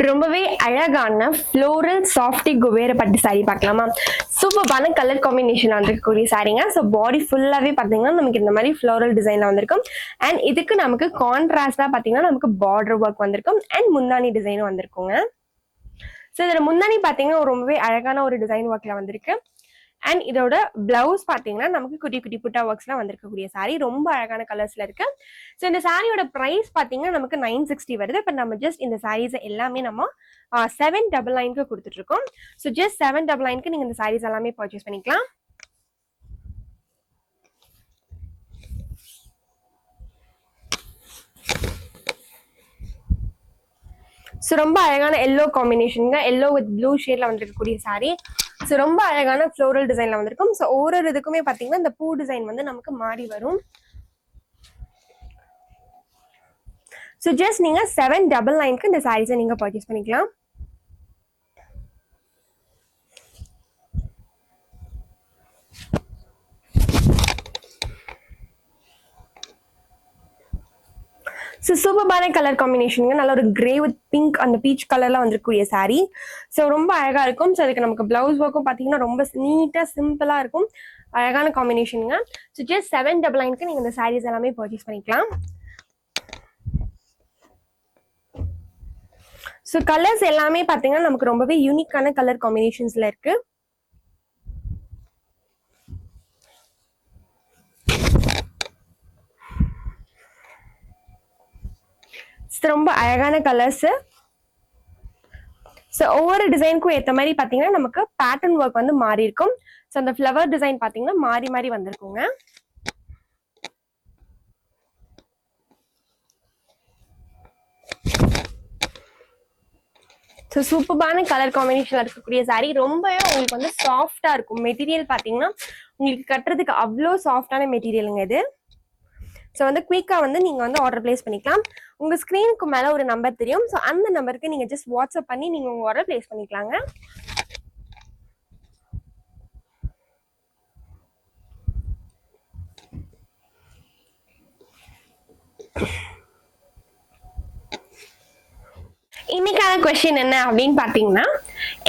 ரொம்பவே அழகான floral softy Kubera பட்டு சாரி பார்க்கலாமா? சூப்பரான கலர் காம்பினேஷன் வந்திருக்கக்கூடிய சாரீங்க. ஸோ பாடி ஃபுல்லாவே பார்த்தீங்கன்னா நமக்கு இந்த மாதிரி ஃப்ளோரல் டிசைன்ல வந்திருக்கும். அண்ட் இதுக்கு நமக்கு கான்ட்ராஸ்டா பார்த்தீங்கன்னா நமக்கு பார்டர் ஒர்க் வந்திருக்கும் அண்ட் முந்தானி டிசைனும் வந்திருக்குங்க. ஸோ இதோட முந்தானி பார்த்தீங்கன்னா ரொம்பவே அழகான ஒரு டிசைன் ஒர்க்ல வந்திருக்கு. அண்ட் இதோட பிளவுஸ் பார்த்தீங்கன்னா நமக்கு குட்டி குட்டி புட்டா ஒர்க்ஸ்லாம் வந்திருக்கக்கூடிய சாரி ரொம்ப அழகான கலர்ஸ்ல இருக்கு. ஸோ இந்த சாரியோட பிரைஸ் பார்த்தீங்கன்னா நமக்கு 960 வருது. இப்போ நம்ம ஜஸ்ட் இந்த சாரீஸ் எல்லாமே நம்ம 799க்கு கொடுத்துட்டு இருக்கோம். ஸோ ஜஸ்ட் 799க்கு நீங்க இந்த சாரீஸ் எல்லாமே பர்ச்சேஸ் பண்ணிக்கலாம். ஸோ ரொம்ப அழகான எல்லோ காம்பினேஷனுங்க. எல்லோ வித் ப்ளூ ஷேட்ல வந்திருக்கக்கூடிய சாரி. ஸோ ரொம்ப அழகான ஃப்ளோரல் டிசைன்ல வந்திருக்கும். ஸோ ஒவ்வொரு இதுக்குமே பார்த்தீங்கன்னா இந்த பூ டிசைன் வந்து நமக்கு மாறி வரும். ஸோ ஜஸ்ட் நீங்க 799க்கு இந்த சாரீஸை நீங்க பர்ச்சேஸ் பண்ணிக்கலாம். ஸோ சூப்பரான கலர் காம்பினேஷனுங்க. நல்ல ஒரு கிரே வித் பிங்க் அந்த பீச் கலர்ல வந்திருக்கக்கூடிய சாரீ. ஸோ ரொம்ப அழகா இருக்கும். ஸோ அதுக்கு நமக்கு பிளவுஸ் ஒர்க்கும் பார்த்தீங்கன்னா ரொம்ப நீட்டா சிம்பிளா இருக்கும். அழகான காம்பினேஷனுங்க. ஸோ ஜஸ்ட் 799க்கு நீங்க இந்த சாரீஸ் எல்லாமே பர்ச்சேஸ் பண்ணிக்கலாம். ஸோ கலர்ஸ் எல்லாமே பார்த்தீங்கன்னா நமக்கு ரொம்பவே யூனிக்கான கலர் காம்பினேஷன்ஸ்ல இருக்கு. ரொம்ப அழகான கலர்ஸ். ஸோ ஒவ்வொரு டிசைனுக்கும் ஏற்ற மாதிரி பார்த்தீங்கன்னா நமக்கு பேட்டர்ன் ஒர்க் வந்து மாறி இருக்கும். ஸோ அந்த ஃப்ளவர் டிசைன் பார்த்தீங்கன்னா மாறி மாறி வந்திருக்குங்க. ஸோ சூப்பரான கலர் காம்பினேஷன்ல இருக்கக்கூடிய சாரீ ரொம்பவே உங்களுக்கு வந்து சாஃப்டா இருக்கும். மெட்டீரியல் பார்த்தீங்கன்னா உங்களுக்கு கட்டுறதுக்கு அவ்வளோ சாஃப்டான மெட்டீரியலுங்க இது. ஸோ வந்து குயிக்கா வந்து நீங்க வந்து ஆர்டர் பிளேஸ் பண்ணிக்கலாம். உங்க ஸ்கிரீனுக்கு மேல ஒரு நம்பர் தெரியும். ஸோ அந்த நம்பருக்கு நீங்க ஜஸ்ட் வாட்ஸ்அப் பண்ணி நீங்க உங்க ஆர்டர் பிளேஸ் பண்ணிக்கலாங்க. இன்னைக்கான கொஸ்டின் என்ன அப்படின்னு பாத்தீங்கன்னா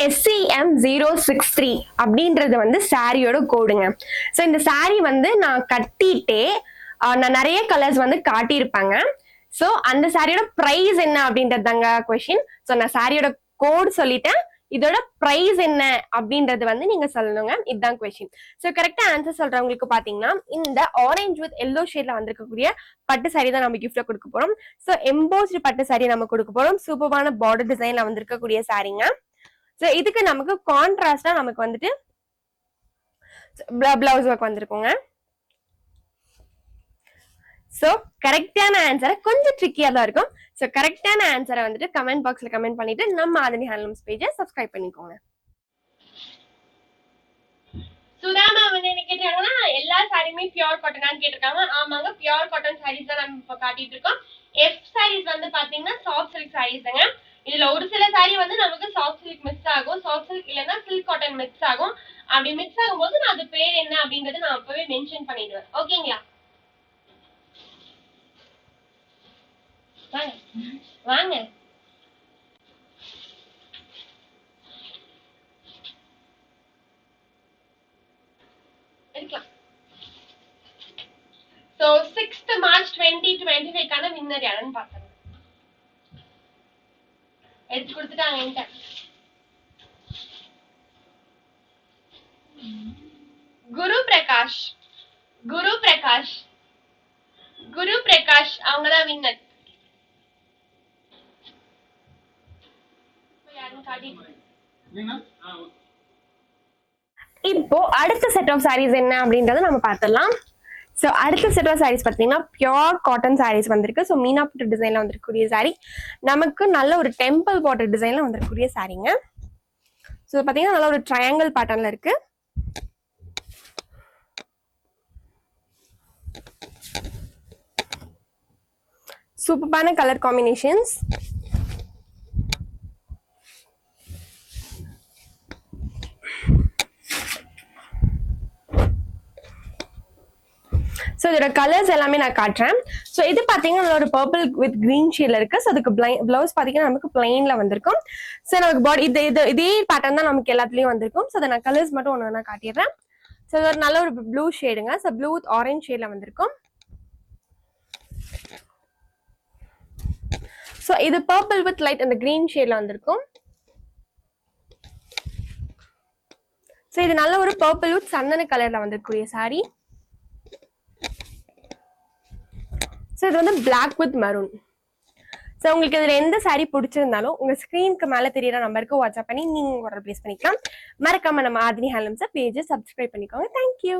SCM063 அப்படின்றது வந்து சாரியோட கோடுங்க. ஸோ இந்த சாரி வந்து நான் கட்டிட்டே நான் நிறைய கலர்ஸ் வந்து காட்டியிருப்பாங்க. ஸோ அந்த சாரியோட பிரைஸ் என்ன அப்படின்றது தாங்க கொஸ்டின். ஸோ நான் சாரியோட கோட் சொல்லிட்டேன். இதோட பிரைஸ் என்ன அப்படின்றது வந்து நீங்க சொல்லணுங்க. இதுதான் கொஸ்டின். ஸோ கரெக்டா ஆன்சர் சொல்றவங்களுக்கு பாத்தீங்கன்னா இந்த ஆரஞ்சு வித் எல்லோ ஷேட்ல வந்திருக்கக்கூடிய பட்டு சாரி தான் நம்ம கிஃப்ட்ல கொடுக்க போறோம். ஸோ எம்போஸ்டு பட்டு சாரி நம்ம கொடுக்க போறோம். சூப்பரான பார்டர் டிசைன்ல வந்திருக்கக்கூடிய சாரிங்க. ஸோ இதுக்கு நமக்கு கான்ட்ராஸ்டா நமக்கு வந்துட்டு பிளவுஸ் ஒர்க் வந்திருக்குங்க. ஸோ கரெக்டான ஆன்சரை கொஞ்சம் ட்ரிக்கியா தான் இருக்கும். ஸோ கரெக்டான ஆன்சரை வந்துட்டு கமெண்ட் பாக்ஸ்ல கமெண்ட் பண்ணிட்டு நம்ம ஆதினி ஹேண்ட்லூம்ஸ் பேஜை சப்ஸ்கிரைப் பண்ணிக்கோங்க. சுதாமா வந்து என்ன கேட்டாங்கன்னா எல்லா சாரியுமே பியூர் காட்டனான்னு கேட்டிருக்காங்க. ஆமாங்க, பியூர் காட்டன் சாரீஸ் தான் நம்ம இப்போ காட்டிட்டு இருக்கோம். எஃப் சாரீஸ் வந்து பாத்தீங்கன்னா சாஃப்ட் சில்க் சாரீஸ்ங்க. இதுல ஒரு சில சாரி வந்து நமக்கு சாஃப்ட் சில்க் மிக்ஸ் ஆகும், சாஃப்ட் சில்க் இல்லைன்னா சில்க் காட்டன் மிக்ஸ் ஆகும். அப்படி மிக்ஸ் ஆகும்போது நான் அது பேர் என்ன அப்படின்றது நான் அப்பவே மென்ஷன் பண்ணிடுவேன். ஓகேங்களா? வாங்க வாங்க. So 6th March 2025 வின்னர் யாருன்னு பாருங்க. எடுத்து கொடுத்துட்டாங்க என்கிட்ட. குரு பிரகாஷ். குரு பிரகாஷ். குரு பிரகாஷ் அவங்கதான் வின்னர். இப்போ அடுத்த செட் ஆஃப் சாரீஸ் என்ன அப்படின்றத நம்ம பார்த்துடலாம். ஸோ அடுத்த செட் ஆஃப் சாரீஸ் பார்த்தீங்கன்னா பியோர் காட்டன் சாரீஸ் வந்திருக்கு. ஸோ மீனா புட்டு டிசைன்ல வந்திருக்கக்கூடிய சாரீ நமக்கு நல்ல ஒரு டெம்பிள் பார்டர் டிசைன்ல வந்திருக்கக்கூடிய சாரீங்க. ஸோ பார்த்தீங்கன்னா நல்ல ஒரு ட்ரையாங்கிள் பேட்டர்ன்ல இருக்கு. சூப்பரான கலர் காம்பினேஷன்ஸ். ஸோ இதோட கலர்ஸ் எல்லாமே நான் காட்டுறேன். ஸோ இது பார்த்தீங்கன்னா ஒரு பர்பிள் வித் கிரீன் ஷேட்ல இருக்கு. ஸோ அதுக்கு பிளவுஸ் பார்த்தீங்கன்னா நமக்கு பிளைன்ல வந்திருக்கும். ஸோ நமக்கு பாடி இதே பேட்டர்ன் தான் நமக்கு எல்லாத்துலயும் வந்திருக்கும். ஸோ அதை நான் கலர்ஸ் மட்டும் ஒன்று காட்டிடுறேன். ஸோ இது ஒரு நல்ல ஒரு ப்ளூ ஷேடுங்க. ஸோ ப்ளூ வித் ஆரஞ்ச் ஷேட்ல வந்திருக்கும். ஸோ இது பர்பிள் வித் லைட் அந்த கிரீன் ஷேட்ல வந்திருக்கும். ஸோ இது நல்ல ஒரு பர்பிள் வித் சந்தன கலர்ல வந்திருக்கக்கூடிய சாரி. ஸோ இது வந்து பிளாக் வித் மரூன். ஸோ உங்களுக்கு இதுல எந்த சாரி பிடிச்சிருந்தாலும் உங்க ஸ்கிரீனுக்கு மேல தெரியற நம்பருக்கு வாட்ஸ்அப் பண்ணி நீங்க ஆர்டர் பிளேஸ் பண்ணிக்கலாம். மறக்காம நம்ம ஆதினி ஹேண்ட்லூம்ஸ் பேஜை சப்ஸ்கிரைப் பண்ணிக்கோங்க. தேங்க்யூ.